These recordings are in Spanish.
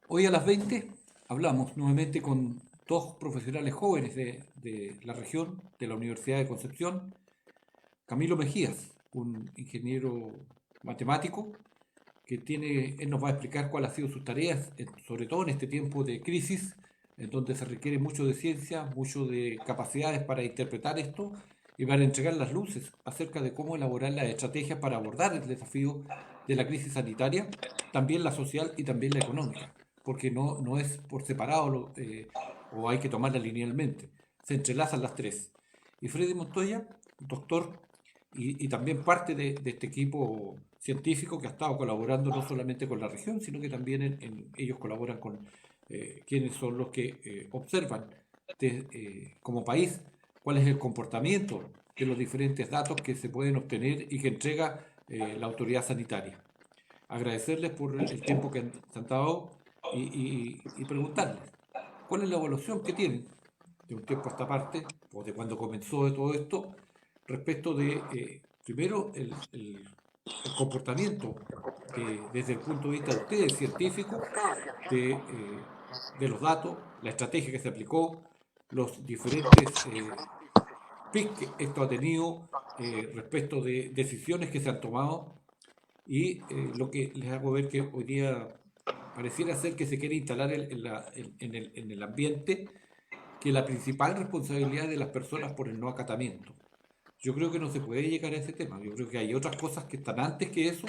Hoy a las 20 hablamos nuevamente con dos profesionales jóvenes de la región, de la Universidad de Concepción. Camilo Mejías, un ingeniero matemático, él nos va a explicar cuáles han sido sus tareas, sobre todo en este tiempo de crisis, en donde se requiere mucho de ciencia, mucho de capacidades para interpretar esto y para entregar las luces acerca de cómo elaborar las estrategias para abordar el desafío de la crisis sanitaria, también la social y también la económica, porque no es por separado o hay que tomarla linealmente, se entrelazan las tres. Y Freddy Montoya, doctor y también parte de este equipo científico que ha estado colaborando no solamente con la región, sino que también ellos colaboran con quienes son los que observan como país cuál es el comportamiento de los diferentes datos que se pueden obtener y que entrega la autoridad sanitaria. Agradecerles por el tiempo que han dado y preguntarles cuál es la evaluación que tienen de un tiempo a esta parte, o de cuando comenzó de todo esto, respecto de, primero, el comportamiento desde el punto de vista de ustedes, científicos, de los datos, la estrategia que se aplicó, los diferentes pics que esto ha tenido respecto de decisiones que se han tomado y lo que les hago ver que hoy día pareciera ser que se quiere instalar en el ambiente que la principal responsabilidad es de las personas por el no acatamiento. Yo creo que no se puede llegar a ese tema. Yo creo que hay otras cosas que están antes que eso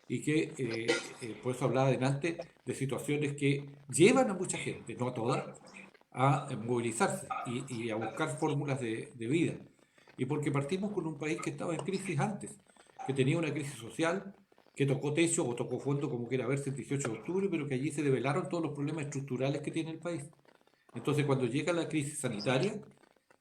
y que por eso hablaba delante de situaciones que llevan a mucha gente, no a todas, a movilizarse y a buscar fórmulas de vida. Y porque partimos con un país que estaba en crisis antes, que tenía una crisis social, que tocó techo o tocó fondo como quiera verse el 18 de octubre, pero que allí se develaron todos los problemas estructurales que tiene el país. Entonces, cuando llega la crisis sanitaria,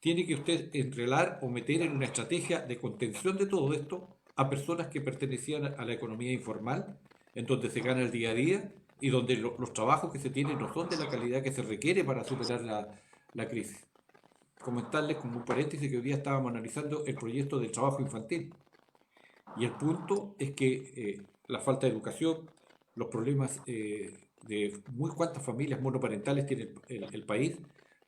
tiene que usted entrelar o meter en una estrategia de contención de todo esto a personas que pertenecían a la economía informal, en donde se gana el día a día y donde los trabajos que se tienen no son de la calidad que se requiere para superar la crisis. Comentarles como un paréntesis que hoy día estábamos analizando el proyecto del trabajo infantil. Y el punto es que la falta de educación, los problemas de muy cuántas familias monoparentales tiene el país,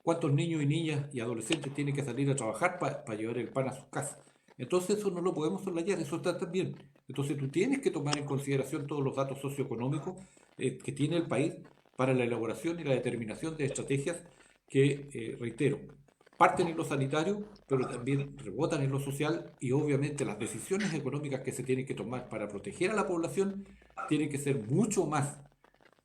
cuántos niños y niñas y adolescentes tienen que salir a trabajar para llevar el pan a sus casas. Entonces eso no lo podemos soslayar, eso está también. Entonces tú tienes que tomar en consideración todos los datos socioeconómicos que tiene el país para la elaboración y la determinación de estrategias que, reitero, parten en lo sanitario, pero también rebotan en lo social y obviamente las decisiones económicas que se tienen que tomar para proteger a la población tienen que ser mucho más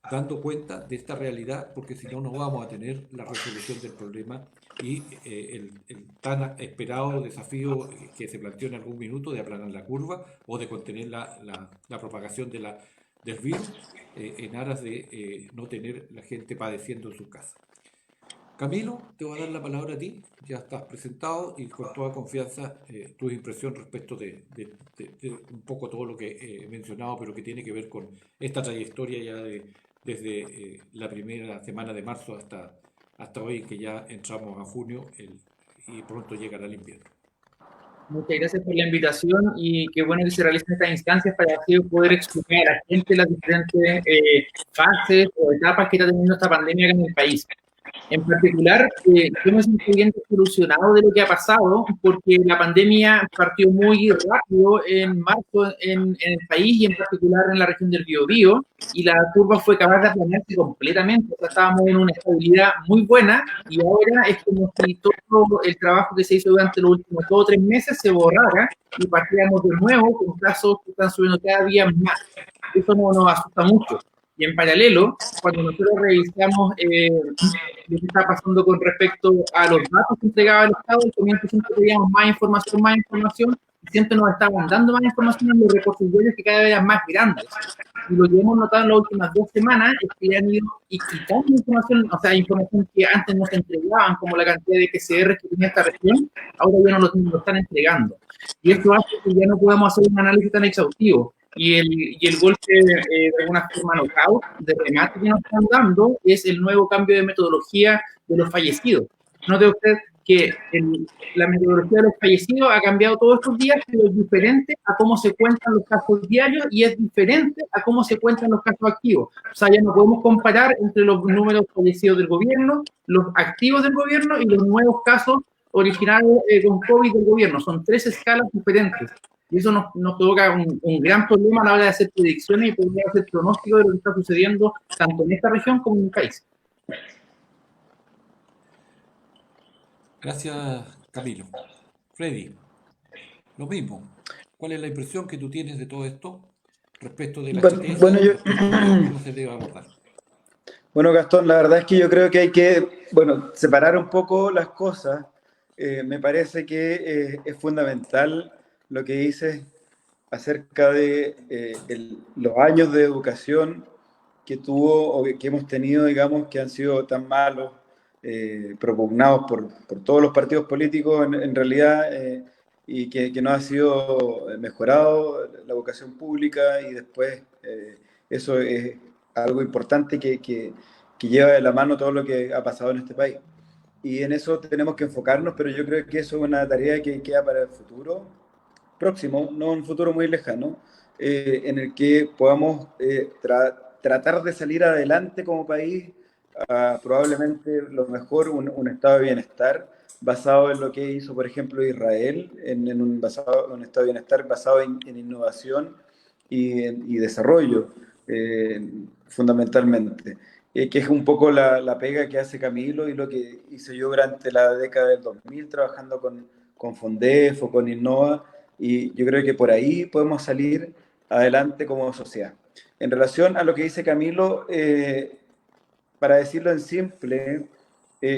dando cuenta de esta realidad, porque si no, no vamos a tener la resolución del problema y el tan esperado desafío que se planteó en algún minuto de aplanar la curva o de contener la propagación del virus en aras de no tener la gente padeciendo en su casa. Camilo, te voy a dar la palabra a ti, ya estás presentado y con toda confianza tu impresión respecto de un poco todo lo que he mencionado, pero que tiene que ver con esta trayectoria ya desde la primera semana de marzo hasta hoy, que ya entramos a junio y pronto llegará el invierno. Muchas gracias por la invitación y qué bueno que se realicen estas instancias para así poder explicar a la gente las diferentes fases o etapas que está teniendo esta pandemia acá en el país. En particular, yo me siento bien desilusionado de lo que ha pasado, porque la pandemia partió muy rápido en marzo en el país y en particular en la región del Biobío, y la curva fue capaz de aplanarse completamente. O sea, estábamos en una estabilidad muy buena y ahora es como si todo el trabajo que se hizo durante los últimos 2 o 3 meses se borrara y partiéramos de nuevo con casos que están subiendo cada día más. Eso nos asusta mucho. Y en paralelo, cuando nosotros revisamos lo que está pasando con respecto a los datos que entregaba el Estado, al comienzo siempre pedíamos más información, y siempre nos estaban dando más información en los repositorios que cada vez eran más grandes. Y lo que hemos notado en las últimas 2 semanas es que han ido quitando información, o sea, información que antes no se entregaban, como la cantidad de PCR que tenía esta región, ahora ya no lo están entregando. Y esto hace que ya no podamos hacer un análisis tan exhaustivo. Y el golpe, de alguna forma, knockout, de remate que nos están dando, es el nuevo cambio de metodología de los fallecidos. Note usted que la metodología de los fallecidos ha cambiado todos estos días, pero es diferente a cómo se cuentan los casos diarios y es diferente a cómo se cuentan los casos activos. O sea, ya no podemos comparar entre los números fallecidos del gobierno, los activos del gobierno y los nuevos casos originales con COVID del gobierno. Son 3 escalas diferentes. Y eso nos provoca un gran problema a la hora de hacer predicciones y poder hacer pronósticos de lo que está sucediendo tanto en esta región como en el país. Gracias, Camilo. Freddy, lo mismo. ¿Cuál es la impresión que tú tienes de todo esto respecto de la chatez Bueno, y cómo se debe abordar? Bueno, Gastón, la verdad es que yo creo que hay que, separar un poco las cosas. Me parece que es fundamental lo que dices acerca de los años de educación que tuvo o que hemos tenido, digamos, que han sido tan malos, propugnados por todos los partidos políticos en realidad, y que no ha sido mejorado la educación pública y después eso es algo importante que lleva de la mano todo lo que ha pasado en este país. Y en eso tenemos que enfocarnos, pero yo creo que eso es una tarea que queda para el futuro próximo, no un futuro muy lejano, en el que podamos tratar de salir adelante como país, probablemente lo mejor, un estado de bienestar basado en lo que hizo, por ejemplo, Israel, en un estado de bienestar basado en innovación y desarrollo, fundamentalmente. Que es un poco la pega que hace Camilo y lo que hice yo durante la década del 2000 trabajando con Fondef o con Innova, y yo creo que por ahí podemos salir adelante como sociedad. En relación a lo que dice Camilo, para decirlo en simple,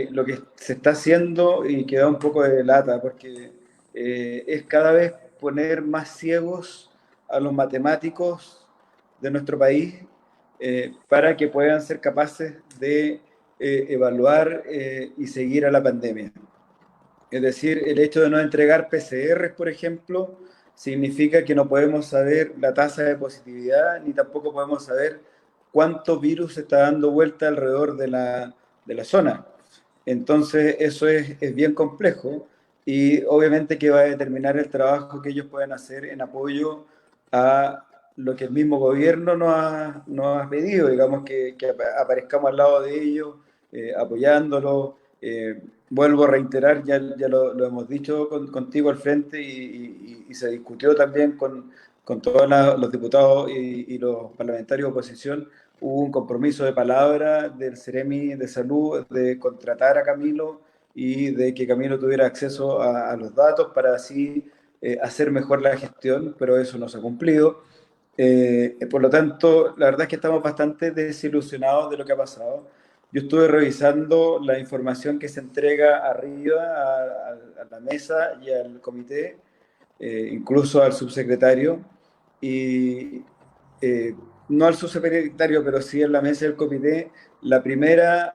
lo que se está haciendo y que da un poco de lata, porque es cada vez poner más ciegos a los matemáticos de nuestro país, para que puedan ser capaces de evaluar y seguir a la pandemia. Es decir, el hecho de no entregar PCRs, por ejemplo, significa que no podemos saber la tasa de positividad, ni tampoco podemos saber cuánto virus está dando vuelta alrededor de la zona. Entonces, eso es bien complejo y obviamente que va a determinar el trabajo que ellos pueden hacer en apoyo a lo que el mismo gobierno nos ha pedido, digamos, que aparezcamos al lado de ellos, apoyándolos. Vuelvo a reiterar, ya lo hemos dicho contigo al frente y se discutió también con todos los diputados y los parlamentarios de oposición. Hubo un compromiso de palabra del Ceremi de Salud de contratar a Camilo y de que Camilo tuviera acceso a los datos para así hacer mejor la gestión, pero eso no se ha cumplido. Por lo tanto, la verdad es que estamos bastante desilusionados de lo que ha pasado. Yo estuve revisando la información que se entrega arriba a la mesa y al comité, incluso al subsecretario, y no al subsecretario, pero sí en la mesa del comité. La primera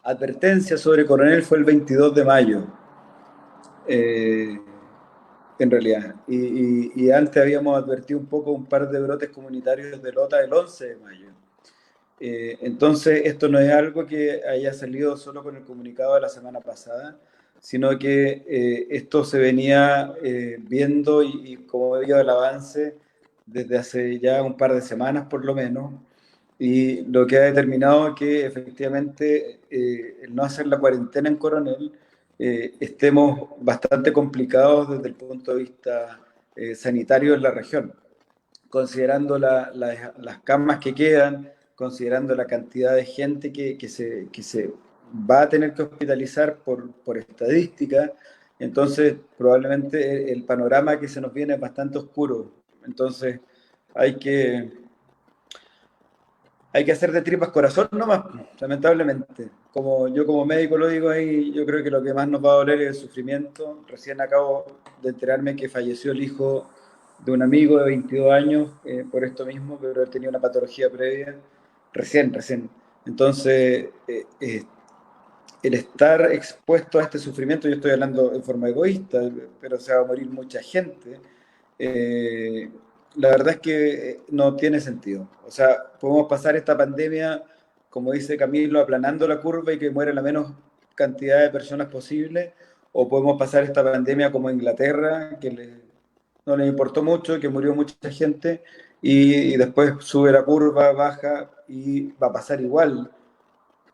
advertencia sobre Coronel fue el 22 de mayo, en realidad. Y antes habíamos advertido un poco un par de brotes comunitarios de Lota el 11 de mayo. Entonces, esto no es algo que haya salido solo con el comunicado de la semana pasada, sino que esto se venía viendo y como veía el avance desde hace ya un par de semanas por lo menos, y lo que ha determinado que efectivamente el no hacer la cuarentena en Coronel, estemos bastante complicados desde el punto de vista sanitario en la región, considerando las camas que quedan, considerando la cantidad de gente que se va a tener que hospitalizar por estadística. Entonces probablemente el panorama que se nos viene es bastante oscuro. Entonces hay que hacer de tripas corazón nomás, lamentablemente. Como médico lo digo ahí, yo creo que lo que más nos va a doler es el sufrimiento. Recién acabo de enterarme que falleció el hijo de un amigo de 22 años por esto mismo, pero él tenía una patología previa, recién. Entonces, el estar expuesto a este sufrimiento, yo estoy hablando en forma egoísta, pero se va a morir mucha gente, la verdad es que no tiene sentido. O sea, podemos pasar esta pandemia, como dice Camilo, aplanando la curva y que muera la menos cantidad de personas posible, o podemos pasar esta pandemia como Inglaterra, que no les importó mucho, que murió mucha gente, y después sube la curva, baja, y va a pasar igual,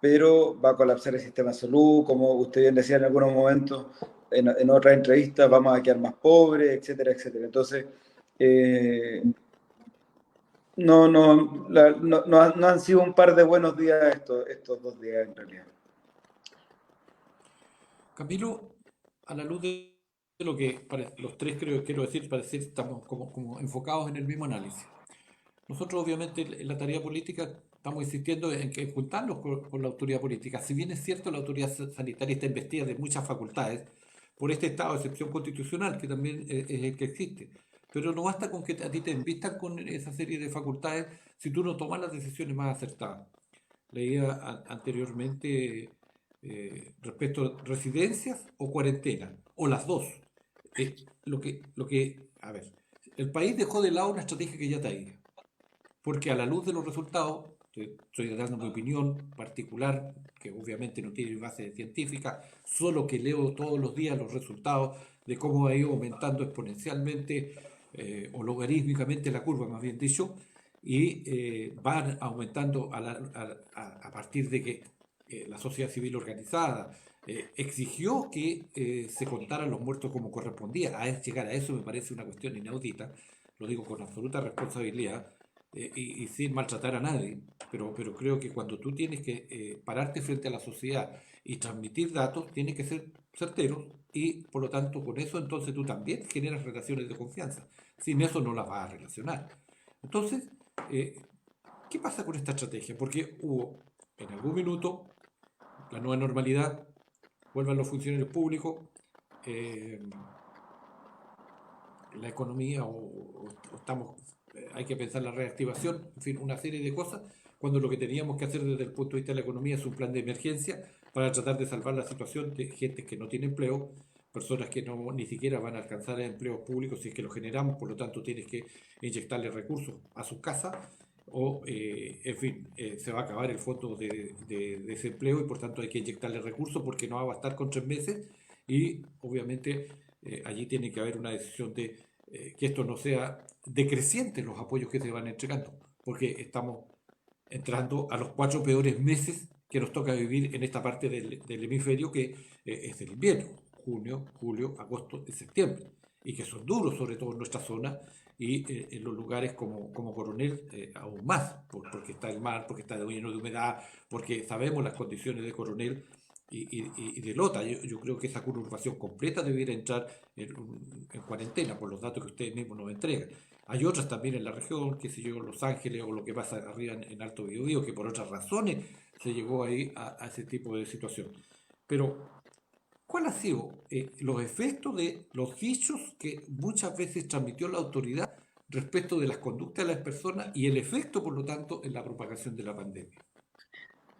pero va a colapsar el sistema de salud, como usted bien decía en algunos momentos, en otras entrevistas, vamos a quedar más pobres, etcétera, etcétera. Entonces, no han sido un par de buenos días estos 2 días en realidad. Camilo, a la luz de lo que los tres quiero decir, parece que estamos como enfocados en el mismo análisis. Nosotros obviamente en la tarea política estamos insistiendo en que juntarnos con la autoridad política. Si bien es cierto, la autoridad sanitaria está investida de muchas facultades por este estado de excepción constitucional, que también es el que existe. Pero no basta con que a ti te invistan con esa serie de facultades si tú no tomas las decisiones más acertadas. Leía anteriormente respecto a residencias o cuarentena, o las dos. A ver, el país dejó de lado una estrategia que ya traía, porque a la luz de los resultados, estoy dando mi opinión particular, que obviamente no tiene base científica, solo que leo todos los días los resultados de cómo ha ido aumentando exponencialmente o logarítmicamente la curva, más bien dicho, y van aumentando a partir de que la sociedad civil organizada exigió que se contaran los muertos como correspondía. Llegar a eso me parece una cuestión inaudita, lo digo con absoluta responsabilidad y sin maltratar a nadie, pero creo que cuando tú tienes que pararte frente a la sociedad y transmitir datos, tienes que ser certeros y por lo tanto con eso entonces tú también generas relaciones de confianza. Sin eso no las vas a relacionar. Entonces, ¿qué pasa con esta estrategia? Porque hubo en algún minuto la nueva normalidad, vuelvan los funcionarios públicos, la economía o estamos, hay que pensar la reactivación, en fin, una serie de cosas, cuando lo que teníamos que hacer desde el punto de vista de la economía es un plan de emergencia para tratar de salvar la situación de gente que no tiene empleo, personas que ni siquiera van a alcanzar empleos públicos si es que los generamos, por lo tanto tienes que inyectarle recursos a sus casas, o en fin, se va a acabar el fondo de desempleo y por tanto hay que inyectarle recursos porque no va a bastar con 3 meses y obviamente allí tiene que haber una decisión de que esto no sea decreciente los apoyos que se van entregando, porque estamos entrando a los 4 peores meses que nos toca vivir en esta parte del hemisferio que es el invierno, junio, julio, agosto y septiembre, y que son duros, sobre todo en nuestra zona, y en los lugares como Coronel aún más, porque está el mar, porque está lleno de humedad, porque sabemos las condiciones de Coronel y de Lota. Yo creo que esa conurbación completa debiera entrar en cuarentena por los datos que ustedes mismos nos entregan. Hay otras también en la región, qué sé yo, Los Ángeles o lo que pasa arriba en Alto Biobío, que por otras razones se llegó ahí a ese tipo de situación. Pero, ¿cuál ha sido los efectos de los dichos que muchas veces transmitió la autoridad respecto de las conductas de las personas y el efecto, por lo tanto, en la propagación de la pandemia?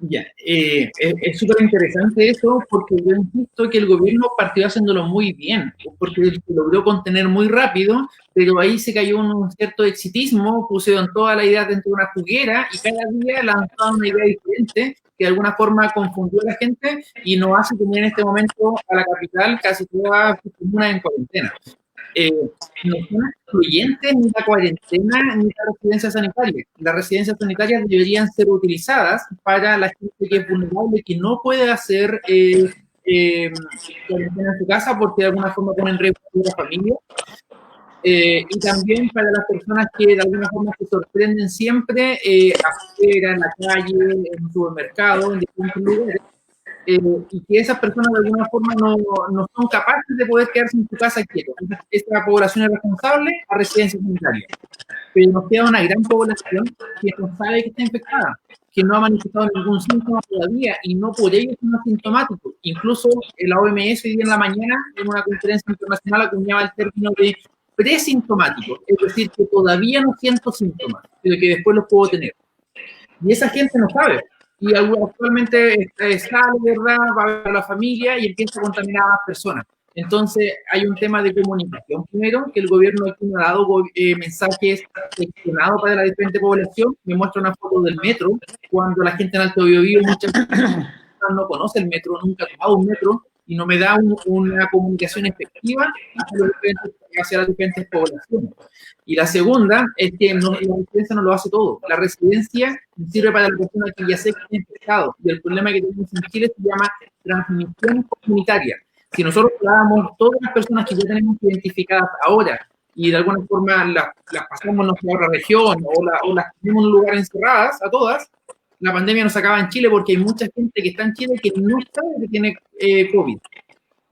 Ya, es súper interesante eso porque yo insisto que el gobierno partió haciéndolo muy bien, porque se logró contener muy rápido, pero ahí se cayó un cierto exitismo, pusieron toda la idea dentro de una juguera y cada día lanzaban una idea diferente que de alguna forma confundió a la gente y nos hace tener en este momento a la capital casi toda su comuna en cuarentena. No son excluyentes ni la cuarentena ni la residencia sanitaria. Las residencias sanitarias deberían ser utilizadas para la gente que es vulnerable, que no puede hacer cuarentena en su casa porque de alguna forma ponen en riesgo a la familia. Y también para las personas que de alguna forma se sorprenden siempre afuera, en la calle, en un supermercado, en distintos lugares. Y que esas personas de alguna forma no son capaces de poder quedarse en su casa quietos. Esta población es responsable a residencia sanitaria. Pero nos queda una gran población que no sabe que está infectada, que no ha manifestado ningún síntoma todavía y no por ello es un asintomático. Incluso la OMS hoy día en la mañana, en una conferencia internacional, acuñaba el término de presintomático, es decir, que todavía no siento síntomas, pero que después los puedo tener. Y esa gente no sabe. Y actualmente sale, ¿verdad? Va a ver a la familia y empieza a contaminar a las personas. Entonces, hay un tema de comunicación primero, que el gobierno aquí me ha dado mensajes gestionados para la diferente población. Me muestra una foto del metro, cuando la gente en Alto Biobío muchas veces personal no conoce el metro, nunca ha tomado un metro y no me da una comunicación efectiva hacia las diferentes poblaciones. Y la segunda es que la residencia no lo hace todo. La residencia sirve para la persona que ya sé que está infectado. Y el problema que tenemos en Chile se llama transmisión comunitaria. Si nosotros hablábamos todas las personas que ya tenemos identificadas ahora y de alguna forma las pasamos a nuestra otra región o las tenemos en un lugar encerradas a todas, la pandemia nos acaba en Chile porque hay mucha gente que está en Chile que no sabe que tiene COVID.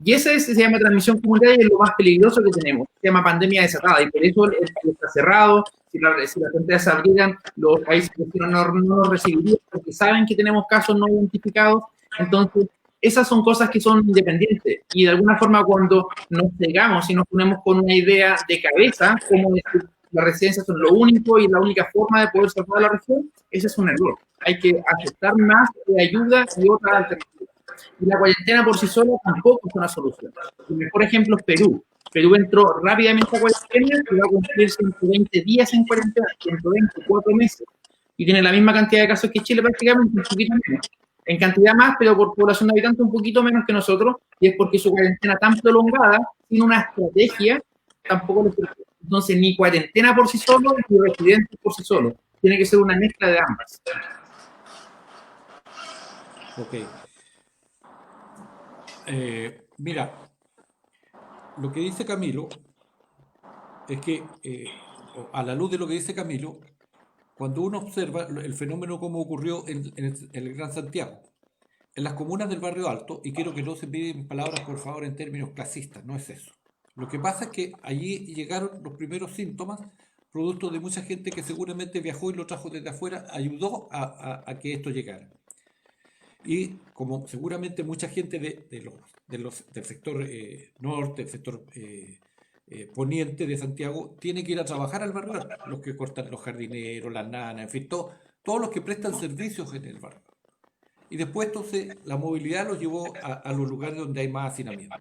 Y ese se llama transmisión comunitaria y es lo más peligroso que tenemos. Se llama pandemia desatada y por eso está cerrado. Si las fronteras se abrieran, los países no nos recibirían porque saben que tenemos casos no identificados. Entonces, esas son cosas que son independientes. Y de alguna forma, cuando nos cegamos y nos ponemos con una idea de cabeza, como decir, las residencias son lo único y la única forma de poder salvar la región, ese es un error. Hay que aceptar más de ayuda y otras alternativas. Y la cuarentena por sí sola tampoco es una solución. El mejor ejemplo es Perú. Perú entró rápidamente a cuarentena y va a cumplir 120 días en cuarentena, 124 meses. Y tiene la misma cantidad de casos que Chile prácticamente, un poquito menos. En cantidad más, pero por población de habitantes un poquito menos que nosotros. Y es porque su cuarentena tan prolongada, sin una estrategia, tampoco lo sirve. Entonces, ni cuarentena por sí solo, ni residencia por sí solo. Tiene que ser una mezcla de ambas. Ok. Mira, lo que dice Camilo es que, a la luz de lo que dice Camilo, cuando uno observa el fenómeno como ocurrió en el Gran Santiago, en las comunas del Barrio Alto, y quiero que no se piden palabras, por favor, en términos clasistas, no es eso. Lo que pasa es que allí llegaron los primeros síntomas, producto de mucha gente que seguramente viajó y lo trajo desde afuera, ayudó a que esto llegara. Y como seguramente mucha gente del sector norte, del sector poniente de Santiago, tiene que ir a trabajar al barrio, los que cortan los jardineros, las nanas, en fin, todos los que prestan servicios en el barrio. Y después entonces la movilidad los llevó a los lugares donde hay más hacinamiento.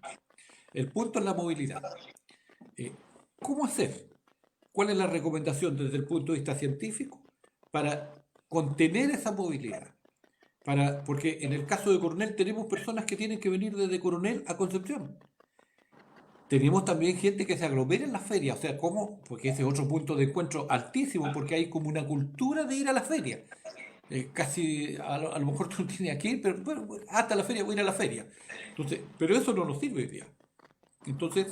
El punto es la movilidad. ¿Cómo hacer? ¿Cuál es la recomendación desde el punto de vista científico para contener esa movilidad? Porque en el caso de Coronel tenemos personas que tienen que venir desde Coronel a Concepción. Tenemos también gente que se aglomera en las ferias, o sea, ¿cómo? Porque ese es otro punto de encuentro altísimo, porque hay como una cultura de ir a la feria. Casi, a lo mejor tú no tienes que ir, pero bueno, hasta la feria voy a ir a la feria. Entonces, pero eso no nos sirve hoy día. Entonces,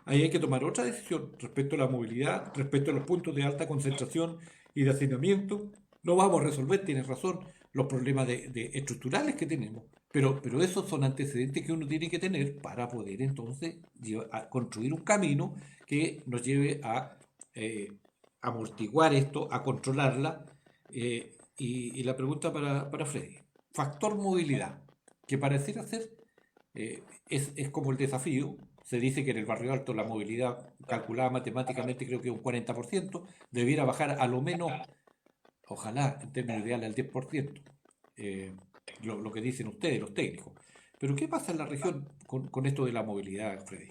ahí hay que tomar otra decisión respecto a la movilidad, respecto a los puntos de alta concentración y de hacinamiento. No vamos a resolver, tienes razón, los problemas estructurales que tenemos, pero esos son antecedentes que uno tiene que tener para poder entonces construir un camino que nos lleve a amortiguar esto, a controlarla. Y la pregunta para Freddy, factor movilidad, que pareciera ser, es como el desafío. Se dice que en el Barrio Alto la movilidad calculada matemáticamente creo que un 40%, debiera bajar a lo menos, ojalá en términos ideales, al 10%, lo que dicen ustedes, los técnicos. Pero ¿qué pasa en la región con esto de la movilidad, Freddy?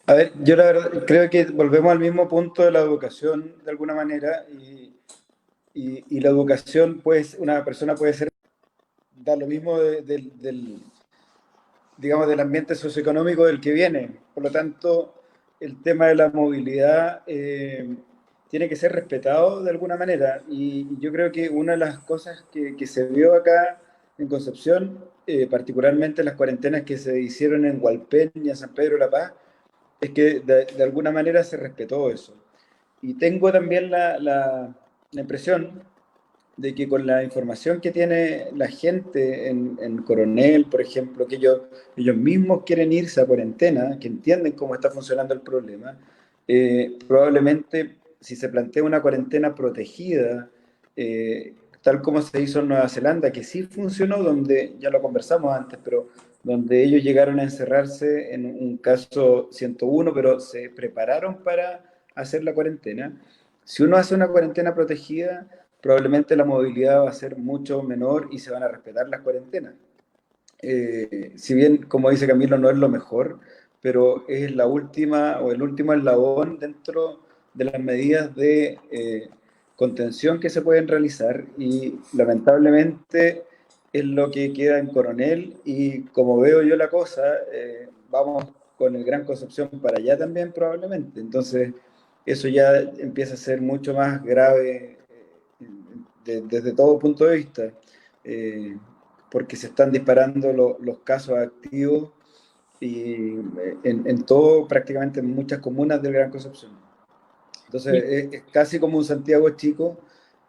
A ver, yo la verdad creo que volvemos al mismo punto de la educación de alguna manera y la educación, pues, una persona puede ser, da lo mismo digamos, del ambiente socioeconómico del que viene. Por lo tanto, el tema de la movilidad tiene que ser respetado de alguna manera. Y yo creo que una de las cosas que se vio acá en Concepción, particularmente las cuarentenas que se hicieron en Hualpén y en San Pedro de la Paz, es que de alguna manera se respetó eso. Y tengo también la impresión de que con la información que tiene la gente en Coronel, por ejemplo, que ellos mismos quieren irse a cuarentena, que entienden cómo está funcionando el problema, probablemente si se plantea una cuarentena protegida, tal como se hizo en Nueva Zelanda, que sí funcionó, donde ya lo conversamos antes, pero donde ellos llegaron a encerrarse en un caso 101, pero se prepararon para hacer la cuarentena. Si uno hace una cuarentena protegida, probablemente la movilidad va a ser mucho menor y se van a respetar las cuarentenas. Si bien, como dice Camilo, no es lo mejor, pero es la última o el último eslabón dentro de las medidas de contención que se pueden realizar y lamentablemente es lo que queda en Coronel, y como veo yo la cosa, vamos con el Gran Concepción para allá también probablemente. Entonces, eso ya empieza a ser mucho más grave desde todo punto de vista, eh, porque se están disparando los casos activos y en todo, prácticamente en muchas comunas del Gran Concepción. Entonces, es casi como un Santiago chico,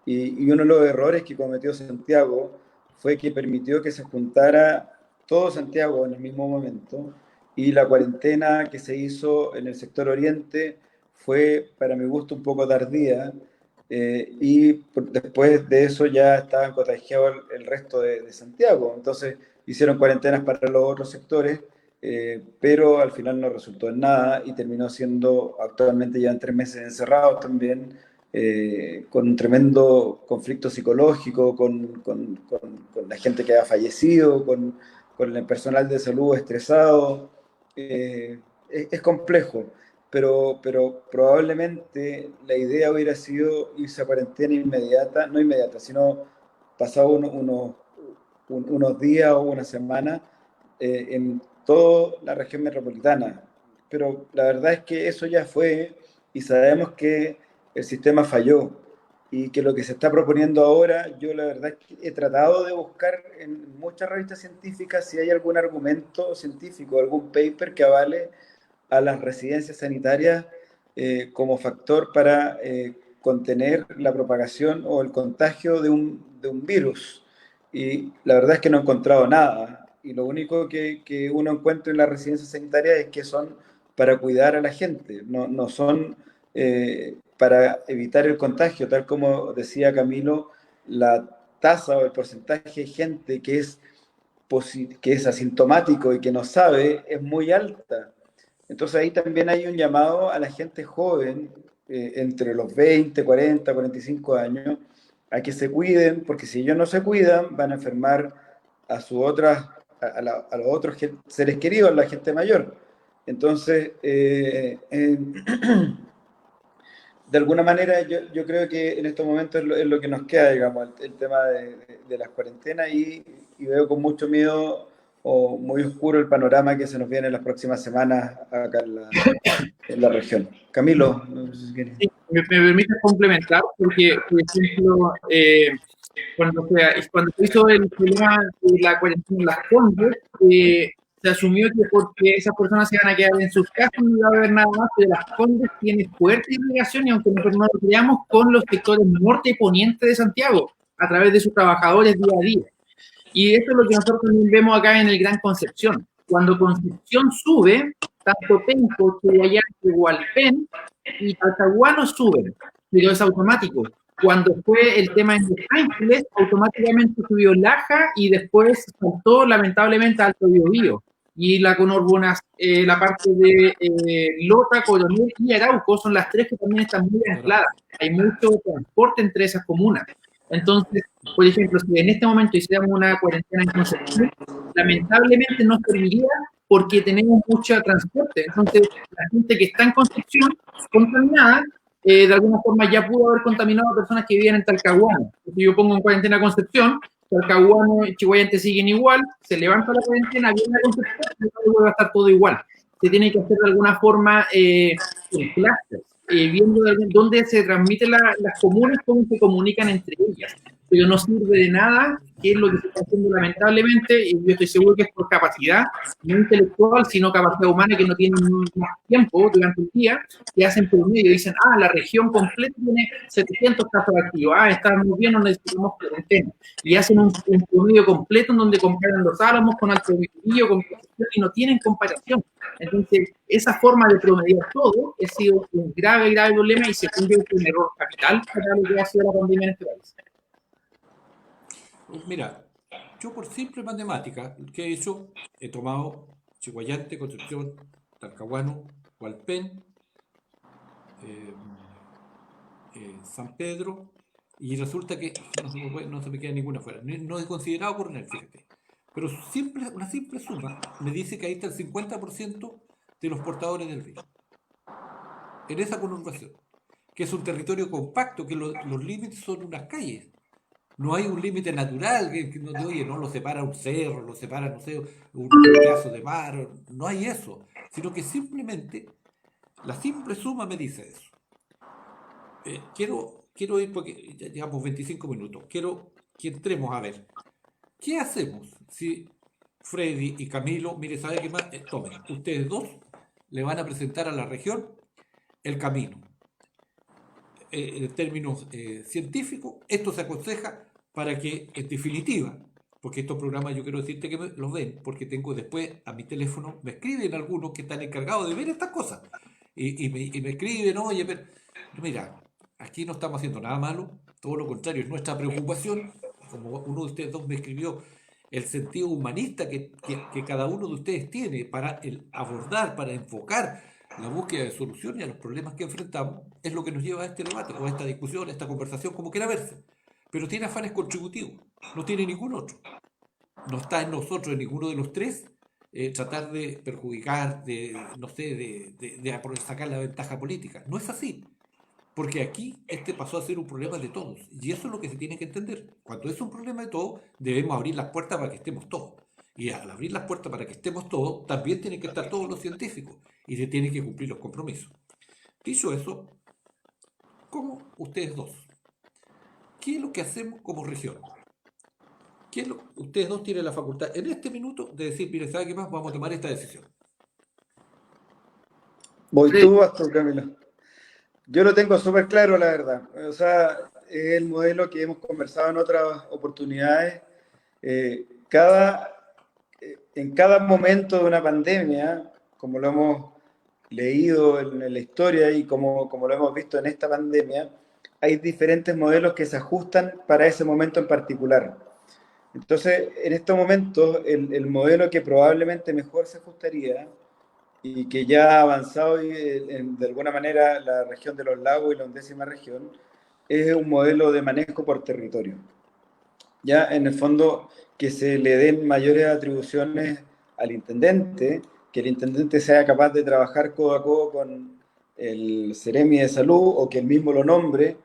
y uno de los errores que cometió Santiago fue que permitió que se juntara todo Santiago en el mismo momento, y la cuarentena que se hizo en el sector oriente fue, para mi gusto, un poco tardía, después de eso ya estaban contagiados el resto de Santiago. Entonces, hicieron cuarentenas para los otros sectores, pero al final no resultó en nada y terminó siendo, actualmente ya en 3 meses encerrados también, con un tremendo conflicto psicológico, con la gente que ha fallecido, con el personal de salud estresado. Es complejo, pero probablemente la idea hubiera sido irse a cuarentena inmediata, no inmediata, sino pasado unos días o una semana, en toda la región metropolitana. Pero la verdad es que eso ya fue, y sabemos que el sistema falló, y que lo que se está proponiendo ahora, yo la verdad es que he tratado de buscar en muchas revistas científicas si hay algún argumento científico, algún paper que avale a las residencias sanitarias como factor para contener la propagación o el contagio de un virus. Y la verdad es que no he encontrado nada. Y lo único que uno encuentra en las residencias sanitarias es que son para cuidar a la gente, no son para evitar el contagio. Tal como decía Camilo, la tasa o el porcentaje de gente que es asintomático y que no sabe es muy alta. Entonces ahí también hay un llamado a la gente joven, entre los 20, 40, 45 años, a que se cuiden, porque si ellos no se cuidan, van a enfermar a, a los otros seres queridos, a la gente mayor. Entonces, de alguna manera yo creo que en estos momentos es lo que nos queda, digamos, el tema de las cuarentenas, y veo con mucho miedo o muy oscuro el panorama que se nos viene en las próximas semanas acá en la región. Camilo, no sé si quieres. Sí, me permite complementar, porque, por ejemplo, cuando se hizo el problema de la cuarentena en Las Condes, se asumió que porque esas personas se iban a quedar en sus casas no iba a haber nada más, pero Las Condes tiene fuerte irrigación, y aunque nosotros no lo creamos, con los sectores norte y poniente de Santiago, a través de sus trabajadores día a día. Y esto es lo que nosotros también vemos acá en el Gran Concepción. Cuando Concepción sube, tanto Penco, Chillayante, Hualpén y Talcahuano suben, pero es automático. Cuando fue el tema en Los Ángeles, automáticamente subió Laja y después saltó lamentablemente a Alto Biobío. Y la conurbana, la parte de Lota, Coronel y Arauco son las tres que también están muy aisladas. Hay mucho transporte entre esas comunas. Entonces, por ejemplo, si en este momento hiciéramos una cuarentena en Concepción, lamentablemente no serviría porque tenemos mucho transporte. Entonces, la gente que está en Concepción contaminada, de alguna forma ya pudo haber contaminado a personas que vivían en Talcahuano. Si yo pongo en cuarentena Concepción, Talcahuano y Chihuayante siguen igual, se levanta la cuarentena, viene a Concepción y luego va a estar todo igual. Se tiene que hacer de alguna forma en clusters, viendo dónde se transmiten las comunas, cómo se comunican entre ellas. Pero no sirve de nada, que es lo que se está haciendo lamentablemente, y yo estoy seguro que es por capacidad, no intelectual, sino capacidad humana, que no tienen más tiempo durante el día, que hacen promedio, dicen, la región completa tiene 700 casos activos, estamos bien, no necesitamos cuarentena, y hacen un promedio completo en donde comparan los Álamos con Alto Biobío, con Concepción, y no tienen comparación. Entonces, esa forma de promediar todo ha sido un grave, grave problema, y se convierte en un error capital para lo que ha sido la pandemia en este país. Mira, yo por simple matemática, ¿qué he hecho? He tomado Chihuayante, Concepción, Talcahuano, Hualpén, eh, San Pedro, y resulta que no se me queda ninguna fuera. No he considerado Coronel, fíjate. Pero una simple suma me dice que ahí está el 50% de los portadores del virus. En esa conurbación, que es un territorio compacto, que los límites son unas calles. No hay un límite natural que no te oye, no lo separa un cerro, lo separa, no sé, un pedazo de mar, no hay eso, sino que simplemente la simple suma me dice eso. Quiero ir porque ya llevamos 25 minutos, quiero que entremos a ver, ¿qué hacemos si Freddy y Camilo, mire, ¿sabe qué más? Tomen, ustedes dos le van a presentar a la región el camino. En términos científicos, esto se aconseja para que, en definitiva, porque estos programas yo quiero decirte que los ven, porque tengo después a mi teléfono, me escriben algunos que están encargados de ver estas cosas, y me escriben, oye, pero, mira, aquí no estamos haciendo nada malo, todo lo contrario, es nuestra preocupación, como uno de ustedes dos me escribió, el sentido humanista que cada uno de ustedes tiene para abordar, para enfocar la búsqueda de soluciones a los problemas que enfrentamos es lo que nos lleva a este debate, o a esta discusión, a esta conversación, como quiera verse. Pero tiene afanes contributivos, no tiene ningún otro. No está en nosotros, en ninguno de los tres, tratar de perjudicar, no sé, de sacar la ventaja política. No es así. Porque aquí este pasó a ser un problema de todos. Y eso es lo que se tiene que entender. Cuando es un problema de todos, debemos abrir las puertas para que estemos todos. Y al abrir las puertas para que estemos todos, también tienen que estar todos los científicos. Y se tienen que cumplir los compromisos. Dicho eso, ¿cómo ustedes dos? ¿Qué es lo que hacemos como región? Ustedes dos tienen la facultad en este minuto de decir, mire, ¿sabe qué más? Vamos a tomar esta decisión. Voy tú, vas tú, Camilo. Yo lo tengo súper claro, la verdad. O sea, es el modelo que hemos conversado en otras oportunidades. Eh, cada, en cada momento de una pandemia, como lo hemos leído en la historia y como lo hemos visto en esta pandemia, hay diferentes modelos que se ajustan para ese momento en particular. Entonces, en estos momentos, el modelo que probablemente mejor se ajustaría y que ya ha avanzado de alguna manera la región de los lagos y la 11ª región, es un modelo de manejo por territorio. Ya en el fondo que se le den mayores atribuciones al intendente, que el intendente sea capaz de trabajar codo a codo con el Seremi de Salud o que él mismo lo nombre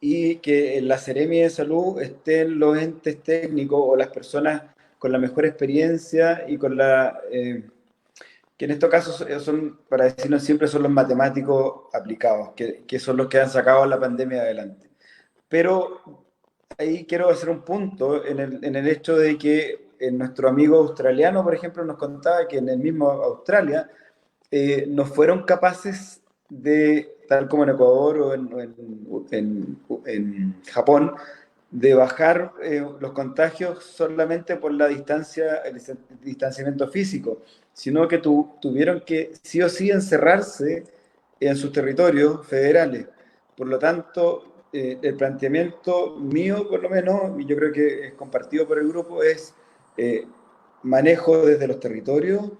y que en la Seremi de Salud estén los entes técnicos o las personas con la mejor experiencia y con la... que en estos casos son, para decirlo siempre, son los matemáticos aplicados, que son los que han sacado la pandemia adelante. Pero ahí quiero hacer un punto en el hecho de que nuestro amigo australiano, por ejemplo, nos contaba que en el mismo Australia no fueron capaces de, tal como en Ecuador o en Japón, de bajar los contagios solamente por la distancia, el distanciamiento físico, sino que tuvieron que sí o sí encerrarse en sus territorios federales. Por lo tanto, el planteamiento mío, por lo menos, y yo creo que es compartido por el grupo, es manejo desde los territorios,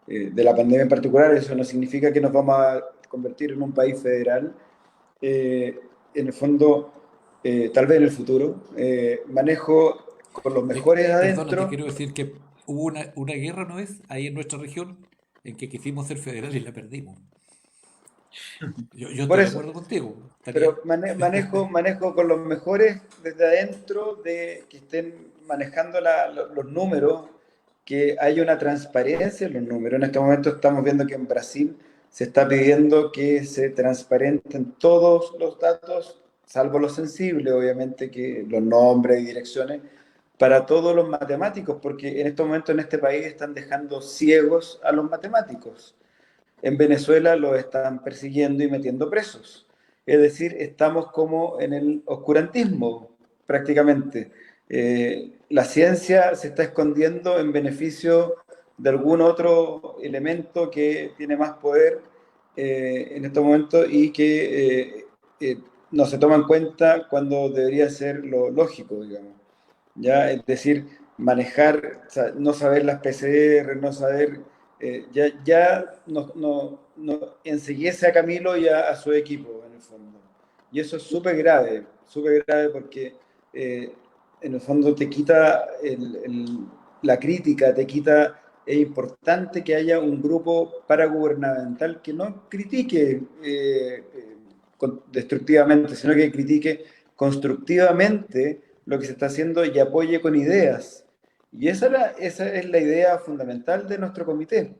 de la pandemia en particular. Eso no significa que nos vamos a convertir en un país federal. En el fondo, tal vez en el futuro, manejo con los mejores Perdona, te adentro. quiero decir que hubo una guerra, ¿no es? Ahí en nuestra región, en que quisimos ser federales y la perdimos. Yo Por estoy de eso, acuerdo contigo. pero manejo con los mejores desde adentro, de que estén manejando los números, que haya una transparencia en los números. En este momento estamos viendo que en Brasil se está pidiendo que se transparenten todos los datos, salvo los sensibles, obviamente, que los nombres y direcciones, para todos los matemáticos, porque en este momento en este país están dejando ciegos a los matemáticos. En Venezuela los están persiguiendo y metiendo presos. Es decir, estamos como en el oscurantismo, prácticamente. La ciencia se está escondiendo en beneficio de algún otro elemento que tiene más poder en estos momentos y que no se toma en cuenta cuando debería ser lo lógico, digamos. ¿Ya? Es decir, manejar, o sea, no saber las PCR, no saber, ya no enseguece a Camilo y a su equipo, en el fondo. Y eso es súper grave porque en el fondo te quita la crítica, te quita, es importante que haya un grupo paragubernamental que no critique destructivamente, sino que critique constructivamente lo que se está haciendo y apoye con ideas. Y esa es la idea fundamental de nuestro comité.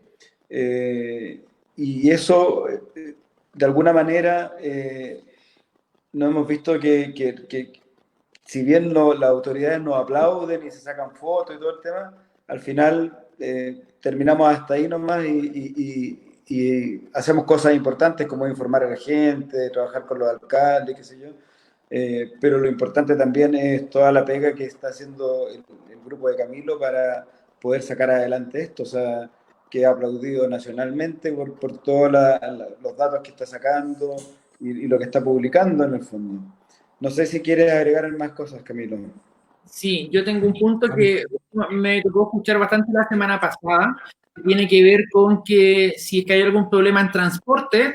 Y eso, de alguna manera, no hemos visto que si bien las autoridades nos aplauden y se sacan fotos y todo el tema, al final terminamos hasta ahí nomás y hacemos cosas importantes como informar a la gente, trabajar con los alcaldes, qué sé yo. Pero lo importante también es toda la pega que está haciendo el grupo de Camilo para poder sacar adelante esto, o sea, que ha aplaudido nacionalmente por todos los datos que está sacando y lo que está publicando en el fondo. No sé si quieres agregar más cosas, Camilo. Sí, yo tengo un punto A mí, que me tocó escuchar bastante la semana pasada, que tiene que ver con que si es que hay algún problema en transporte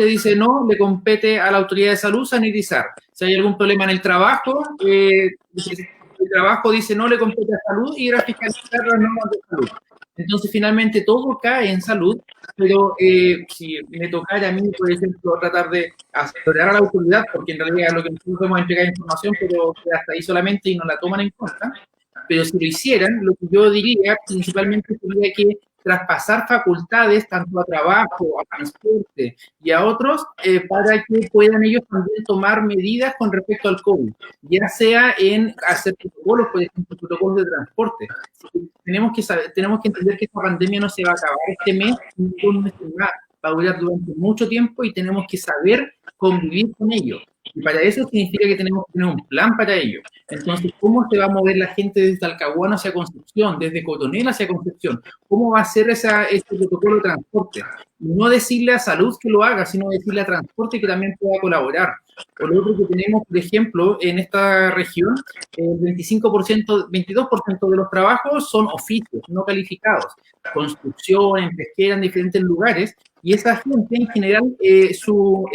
dice no, le compete a la autoridad de salud sanitizar. Si hay algún problema en el trabajo, el trabajo dice no, le compete a salud y ir a fiscalizar las normas de salud. Entonces, finalmente, todo cae en salud, pero si me tocara a mí, por ejemplo, tratar de asesorar a la autoridad, porque en realidad lo que nosotros podemos entregar información, pero hasta ahí solamente y no la toman en cuenta, pero si lo hicieran, lo que yo diría principalmente sería que traspasar facultades tanto a trabajo, a transporte y a otros para que puedan ellos también tomar medidas con respecto al COVID, ya sea en hacer protocolos, por ejemplo, protocolos de transporte. Tenemos que entender que esta pandemia no se va a acabar este mes, ni un mes más, va a durar durante mucho tiempo y tenemos que saber convivir con ello. Y para eso significa que tenemos que tener un plan para ello. Entonces, ¿cómo se va a mover la gente desde Talcahuano hacia Concepción, desde Cotonel hacia Concepción? ¿Cómo va a ser ese protocolo de transporte? Y no decirle a Salud que lo haga, sino decirle a Transporte que también pueda colaborar. Por lo otro que tenemos, por ejemplo, en esta región, el 25%, 22% de los trabajos son oficios no calificados, construcción, en pesquera, en diferentes lugares, y esa gente en general su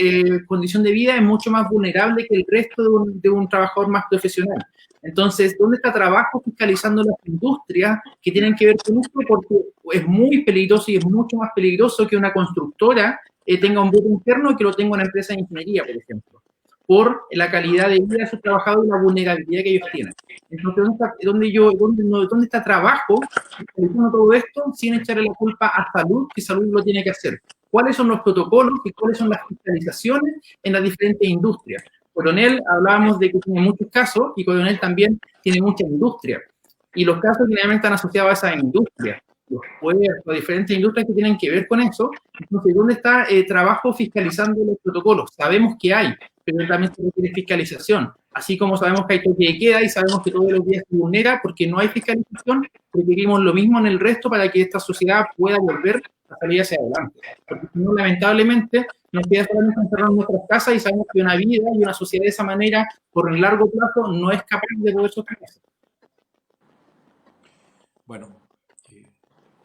condición de vida es mucho más vulnerable que el resto de un trabajador más profesional. Entonces, ¿dónde está trabajo fiscalizando las industrias que tienen que ver con esto? Porque es muy peligroso y es mucho más peligroso que una constructora tenga un voto interno que lo tenga una empresa de ingeniería, por ejemplo, por la calidad de vida de sus trabajadores y la vulnerabilidad que ellos tienen. Entonces, ¿dónde está trabajo fiscalizando todo esto sin echarle la culpa a Salud, que Salud lo tiene que hacer? ¿Cuáles son los protocolos y cuáles son las fiscalizaciones en las diferentes industrias? Coronel, hablábamos de que tiene muchos casos y Coronel también tiene mucha industria. Y los casos generalmente están asociados a esa industria, los puertos, diferentes industrias que tienen que ver con eso. Entonces, ¿dónde está trabajo fiscalizando los protocolos? Sabemos que hay, pero también se requiere fiscalización. Así como sabemos que hay toque de queda y sabemos que todos los días se vulnera porque no hay fiscalización, requerimos lo mismo en el resto para que esta sociedad pueda volver a salir hacia adelante. Porque si no, lamentablemente, nos queda solamente encerrar en nuestras casas y sabemos que una vida y una sociedad de esa manera, por un largo plazo, no es capaz de poder sostenerse. bueno,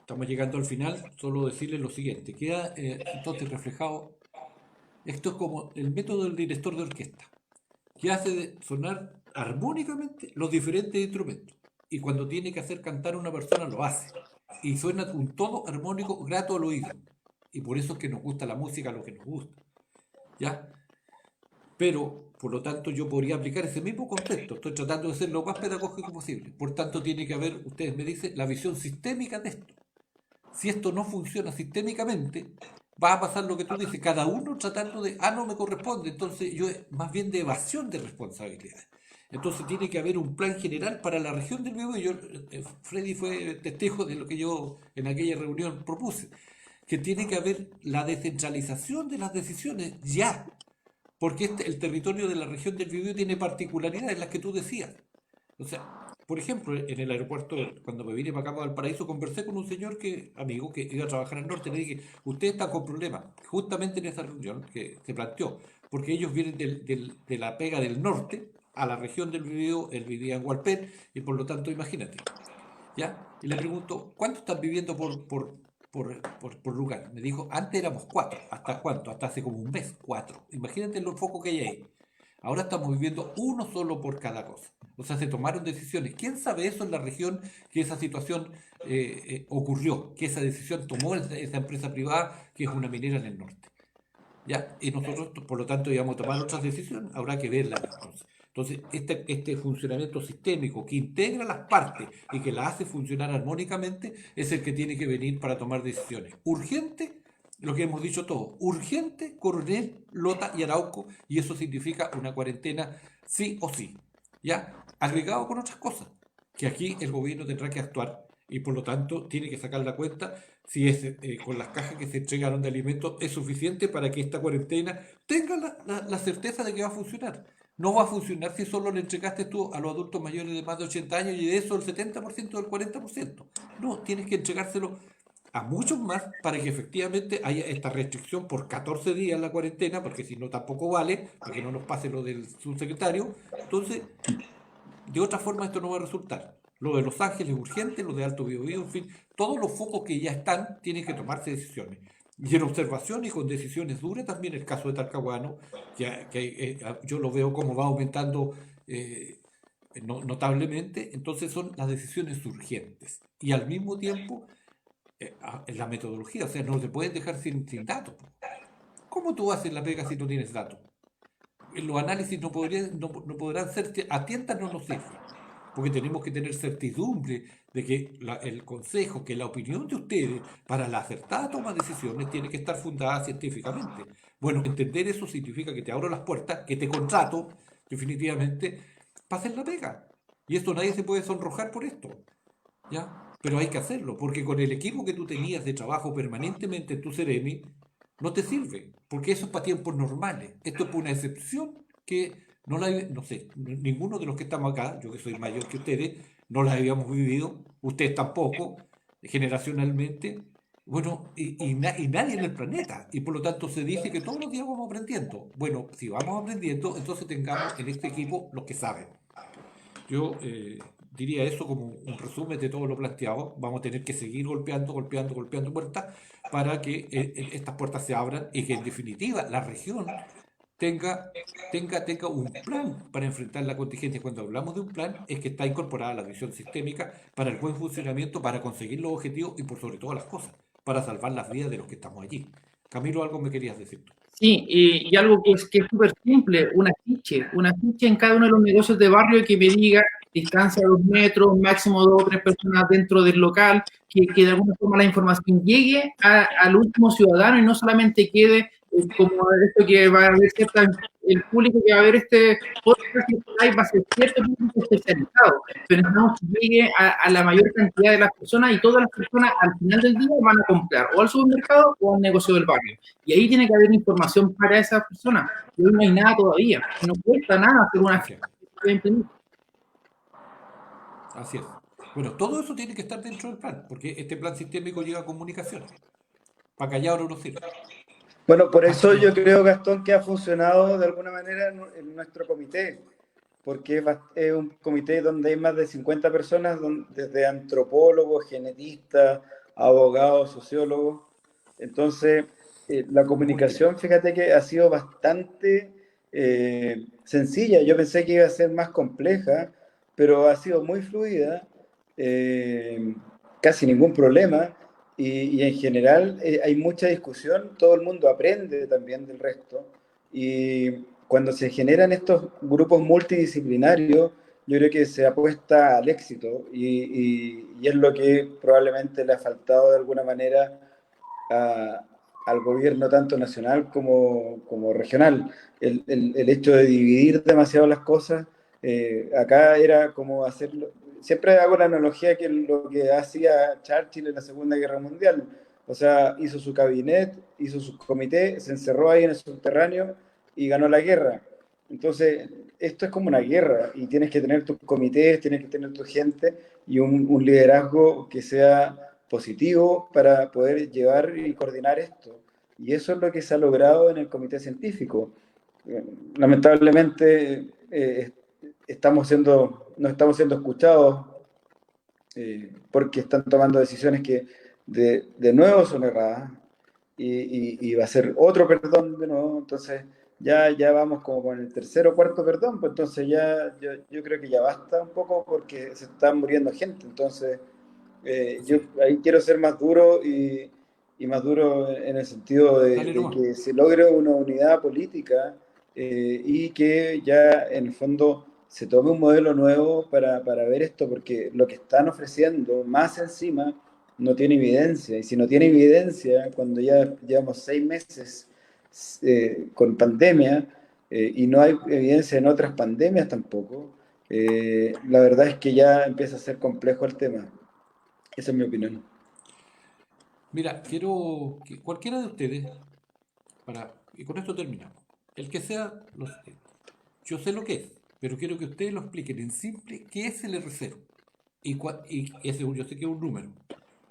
estamos llegando al final, solo decirles lo siguiente. Queda entonces reflejado, esto es como el método del director de orquesta, que hace de sonar armónicamente los diferentes instrumentos. Y cuando tiene que hacer cantar a una persona, lo hace. Y suena un tono armónico grato al oído. Y por eso es que nos gusta la música, lo que nos gusta. ¿Ya? Pero, por lo tanto, yo podría aplicar ese mismo concepto. Estoy tratando de ser lo más pedagógico posible. Por tanto, tiene que haber, ustedes me dicen, la visión sistémica de esto. Si esto no funciona sistémicamente, va a pasar lo que tú dices, cada uno tratando de, no me corresponde, entonces yo más bien de evasión de responsabilidades. Entonces tiene que haber un plan general para la región del Biobío. Freddy fue testigo de lo que yo en aquella reunión propuse, que tiene que haber la descentralización de las decisiones ya, porque el territorio de la región del Biobío tiene particularidades, las que tú decías. O sea, por ejemplo, en el aeropuerto, cuando me vine para acá, para Valparaíso, conversé con un señor amigo que iba a trabajar al norte. Le dije, ustedes están con problemas, justamente en esa reunión que se planteó, porque ellos vienen de la pega del norte a la región del Biobío, él vivía en Hualpén, y por lo tanto, imagínate. ¿Ya? Y le pregunto, ¿cuánto están viviendo por lugar? Me dijo, antes éramos 4. ¿Hasta cuánto? Hasta hace como un mes, 4. Imagínate los focos que hay ahí. Ahora estamos viviendo uno solo por cada cosa. O sea, se tomaron decisiones. ¿Quién sabe eso en la región que esa situación ocurrió? Que esa decisión tomó esa empresa privada que es una minera en el norte. ¿Ya? Y nosotros, por lo tanto, íbamos a tomar otras decisiones. Habrá que verlas entonces. Entonces, este funcionamiento sistémico que integra las partes y que las hace funcionar armónicamente es el que tiene que venir para tomar decisiones. Urgente, lo que hemos dicho todos, urgente, Coronel, Lota y Arauco, y eso significa una cuarentena sí o sí, ¿ya? Agregado con otras cosas, que aquí el gobierno tendrá que actuar y por lo tanto tiene que sacar la cuenta si es, con las cajas que se entregaron de alimentos es suficiente para que esta cuarentena tenga la certeza de que va a funcionar. No va a funcionar si solo le entregaste tú a los adultos mayores de más de 80 años y de eso el 70% del 40%. No, tienes que entregárselo a muchos más para que efectivamente haya esta restricción por 14 días en la cuarentena, porque si no tampoco vale, para que no nos pase lo del subsecretario. Entonces, de otra forma esto no va a resultar. Lo de Los Ángeles es urgente, lo de Alto Biobío, en fin, todos los focos que ya están tienen que tomarse decisiones. Y en observación y con decisiones duras también el caso de Talcahuano, yo lo veo como va aumentando notablemente, entonces son las decisiones urgentes. Y al mismo tiempo la metodología, o sea, no se pueden dejar sin datos. ¿Cómo tú haces la pega si no tienes datos? Los análisis no podrán ser, a tientas no nos sirve, porque tenemos que tener certidumbre de que el consejo, que la opinión de ustedes para la acertada toma de decisiones tiene que estar fundada científicamente. Bueno, entender eso significa que te abro las puertas, que te contrato definitivamente para hacer la pega. Y esto nadie se puede sonrojar por esto, ¿ya? Pero hay que hacerlo, porque con el equipo que tú tenías de trabajo permanentemente en tu Ceremi, no te sirve, porque eso es para tiempos normales. Esto es por una excepción que no sé, ninguno de los que estamos acá, yo que soy mayor que ustedes, no la habíamos vivido, ustedes tampoco, generacionalmente, bueno, y nadie en el planeta. Y por lo tanto se dice que todos los días vamos aprendiendo. Bueno, si vamos aprendiendo, entonces tengamos en este equipo los que saben. Yo diría eso como un resumen de todo lo planteado. Vamos a tener que seguir golpeando puertas para que estas puertas se abran y que en definitiva la región tenga un plan para enfrentar la contingencia. Cuando hablamos de un plan es que está incorporada la visión sistémica para el buen funcionamiento, para conseguir los objetivos y por sobre todas las cosas, para salvar las vidas de los que estamos allí. Camilo, algo me querías decir tú. Sí, y algo que es súper simple, un afiche en cada uno de los negocios de barrio que me diga distancia de 2 metros, máximo 2 o 3 personas dentro del local, que de alguna forma la información llegue al último ciudadano y no solamente quede como esto que va a haber el público que va a ver este podcast va a ser cierto público especializado, pero necesitamos que llegue a la mayor cantidad de las personas y todas las personas al final del día van a comprar o al supermercado o al negocio del barrio. Y ahí tiene que haber información para esas personas. Y hoy no hay nada todavía. No cuesta nada hacer una Así es. Así es. Bueno, todo eso tiene que estar dentro del plan, porque este plan sistémico lleva a comunicación. Para callar no sirve. Bueno, por eso yo creo, Gastón, que ha funcionado de alguna manera en nuestro comité, porque es un comité donde hay más de 50 personas, desde antropólogos, genetistas, abogados, sociólogos. Entonces, la comunicación, fíjate que ha sido bastante sencilla. Yo pensé que iba a ser más compleja, pero ha sido muy fluida, casi ningún problema. Y en general hay mucha discusión, todo el mundo aprende también del resto. Y cuando se generan estos grupos multidisciplinarios, yo creo que se apuesta al éxito y es lo que probablemente le ha faltado de alguna manera al gobierno tanto nacional como regional. El hecho de dividir demasiado las cosas, acá era como hacerlo. Siempre hago la analogía que lo que hacía Churchill en la Segunda Guerra Mundial. O sea, hizo su cabinet, hizo su comité, se encerró ahí en el subterráneo y ganó la guerra. Entonces, esto es como una guerra y tienes que tener tus comités, tienes que tener tu gente y un liderazgo que sea positivo para poder llevar y coordinar esto. Y eso es lo que se ha logrado en el comité científico. Lamentablemente, no estamos siendo escuchados porque están tomando decisiones que de nuevo son erradas y va a ser otro perdón de nuevo. Entonces ya vamos como con el tercer o cuarto perdón, pues entonces yo creo que ya basta un poco porque se está muriendo gente. Entonces yo ahí quiero ser más duro y más duro en el sentido de que se logre una unidad política y que ya en el fondo se tome un modelo nuevo para ver esto, porque lo que están ofreciendo más encima no tiene evidencia, y si no tiene evidencia, cuando ya llevamos 6 meses con pandemia, y no hay evidencia en otras pandemias tampoco, la verdad es que ya empieza a ser complejo el tema. Esa es mi opinión. Mira, quiero que cualquiera de ustedes, y con esto terminamos, el que sea, yo sé lo que es, pero quiero que ustedes lo expliquen en simple qué es el R0. Y ese yo sé que es un número.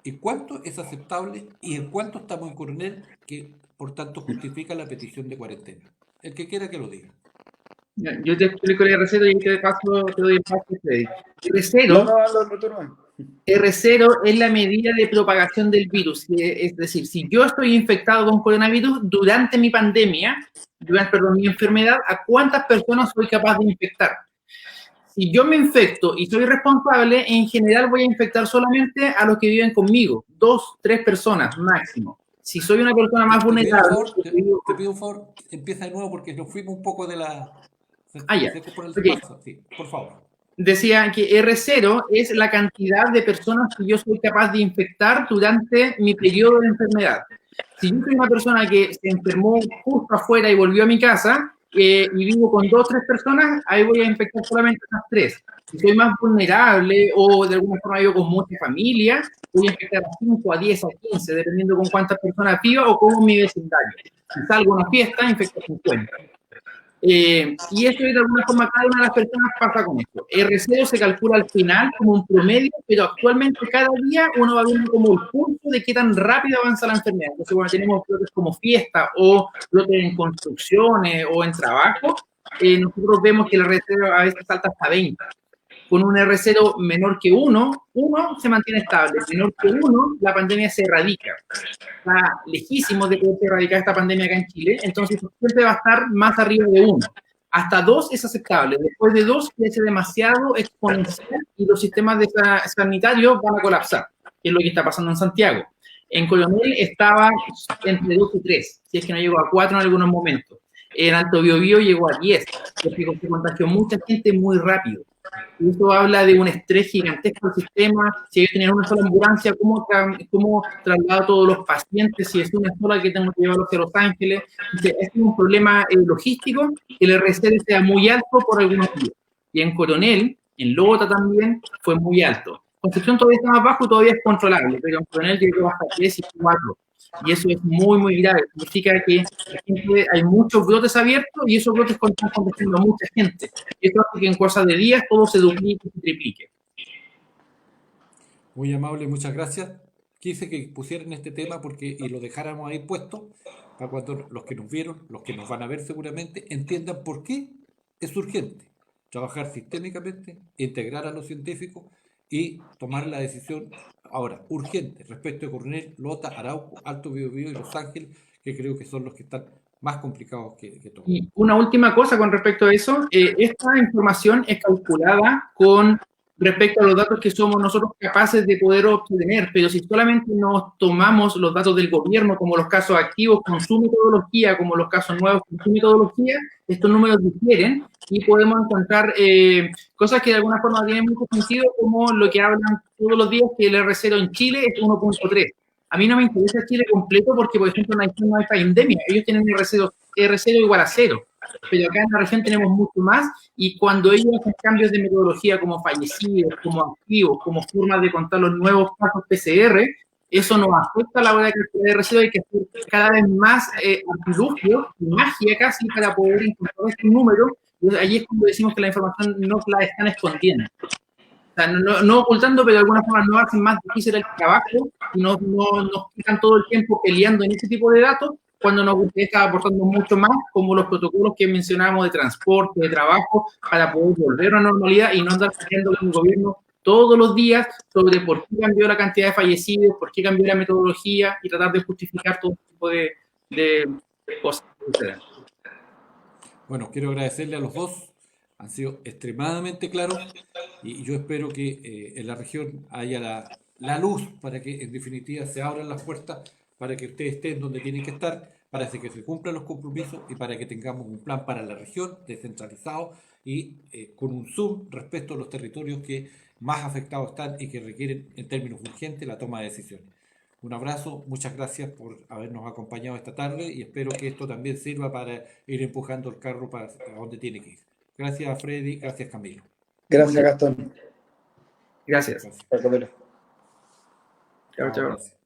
¿Y cuánto es aceptable y en cuánto estamos en coronel que por tanto justifica la petición de cuarentena? El que quiera que lo diga. Yo te explico el R0 y te paso, te doy el paso a Freddy. No, R0 no, no, tú no. R0 es la medida de propagación del virus. Es decir, si yo estoy infectado con coronavirus durante mi pandemia, perdón, mi enfermedad, ¿a cuántas personas soy capaz de infectar? Si yo me infecto y soy responsable, en general voy a infectar solamente a los que viven conmigo, 2, 3 personas máximo. Si soy una persona más Te pido un vulnerable, favor, te pido un favor, empieza de nuevo porque nos fuimos un poco de la... ya, Sé que por el ok. paso, sí, por favor. Decía que R0 es la cantidad de personas que yo soy capaz de infectar durante mi periodo de enfermedad. Si yo soy una persona que se enfermó justo afuera y volvió a mi casa y vivo con 2 o 3 personas, ahí voy a infectar solamente esas 3. Si soy más vulnerable o de alguna forma vivo con mucha familia, voy a infectar a 5, a 10, a 15, dependiendo con cuántas personas viva o cómo mi vecindario. Si salgo a una fiesta, infecto a 50. Y eso de alguna forma cada una de las personas pasa con esto. R0 se calcula al final como un promedio, pero actualmente cada día uno va viendo como el pulso de qué tan rápido avanza la enfermedad. Entonces, cuando tenemos brotes como fiesta o brotes en construcciones o en trabajo, nosotros vemos que el R0 a veces salta hasta 20. Con un R0 menor que 1, 1 se mantiene estable. Menor que 1, la pandemia se erradica. Está lejísimo de poder erradicar esta pandemia acá en Chile, entonces siempre va a estar más arriba de 1. Hasta 2 es aceptable, después de 2 crece demasiado exponencial y los sistemas sanitarios van a colapsar, que es lo que está pasando en Santiago. En Coronel estaba entre 2 y 3, si es que no llegó a 4 en algunos momentos. En Alto Biobío llegó a 10, porque se contagió mucha gente muy rápido. Y eso habla de un estrés gigantesco del sistema. Si ellos tenían una sola ambulancia, ¿cómo traslado a todos los pacientes? Si es una sola que tengo que llevarlos a Los Ángeles. Entonces, es un problema logístico que el RCD sea muy alto por algunos días. Y en Coronel, en Lota también, fue muy alto. Concepción todavía está más bajo, todavía es controlable, pero en Coronel llegó hasta 3 y 4. Y eso es muy, muy grave. Significa que hay muchos brotes abiertos y esos brotes están contagiando a mucha gente. Y esto hace que en cosas de días todo se duplique y se triplique. Muy amable, muchas gracias. Quise que pusieran este tema y lo dejáramos ahí puesto para cuando los que nos vieron, los que nos van a ver seguramente, entiendan por qué es urgente trabajar sistémicamente, integrar a los científicos y tomar la decisión ahora urgente respecto de Coronel, Lota, Arauco, Alto Biobío y Los Ángeles, que creo que son los que están más complicados que todos. Y una última cosa con respecto a eso, esta información es calculada con respecto a los datos que somos nosotros capaces de poder obtener, pero si solamente nos tomamos los datos del gobierno, como los casos activos, consume metodología, como los casos nuevos, consume metodología, estos números difieren y podemos encontrar cosas que de alguna forma tienen mucho sentido, como lo que hablan todos los días, que el R0 en Chile es 1.3. A mí no me interesa Chile completo porque, por ejemplo, en Haití no hay pandemia. Ellos tienen R0 igual a 0. Pero acá en la región tenemos mucho más y cuando ellos hacen cambios de metodología como fallecidos, como activos, como formas de contar los nuevos casos PCR, eso nos afecta a la hora de calcular R0. Hay que hacer cada vez más artilugios, magia casi, para poder encontrar estos números. Y allí es cuando decimos que la información no la están escondiendo. O sea, no ocultando, pero de alguna forma no hacen más difícil el trabajo y nos quitan todo el tiempo peleando en ese tipo de datos cuando nos gustaría estar aportando mucho más, como los protocolos que mencionábamos de transporte, de trabajo, para poder volver a la normalidad y no andar peleando con el gobierno todos los días sobre por qué cambió la cantidad de fallecidos, por qué cambió la metodología y tratar de justificar todo tipo de cosas que suceden. Bueno, quiero agradecerle a los dos, han sido extremadamente claros y yo espero que en la región haya la luz para que en definitiva se abran las puertas para que ustedes estén donde tienen que estar, para que se cumplan los compromisos y para que tengamos un plan para la región descentralizado y con un zoom respecto a los territorios que más afectados están y que requieren en términos urgentes la toma de decisiones. Un abrazo, muchas gracias por habernos acompañado esta tarde y espero que esto también sirva para ir empujando el carro para donde tiene que ir. Gracias, Freddy, gracias, Camilo. Gracias, Gastón. Gracias. Gracias. Hasta luego. Chao, chao. Gracias.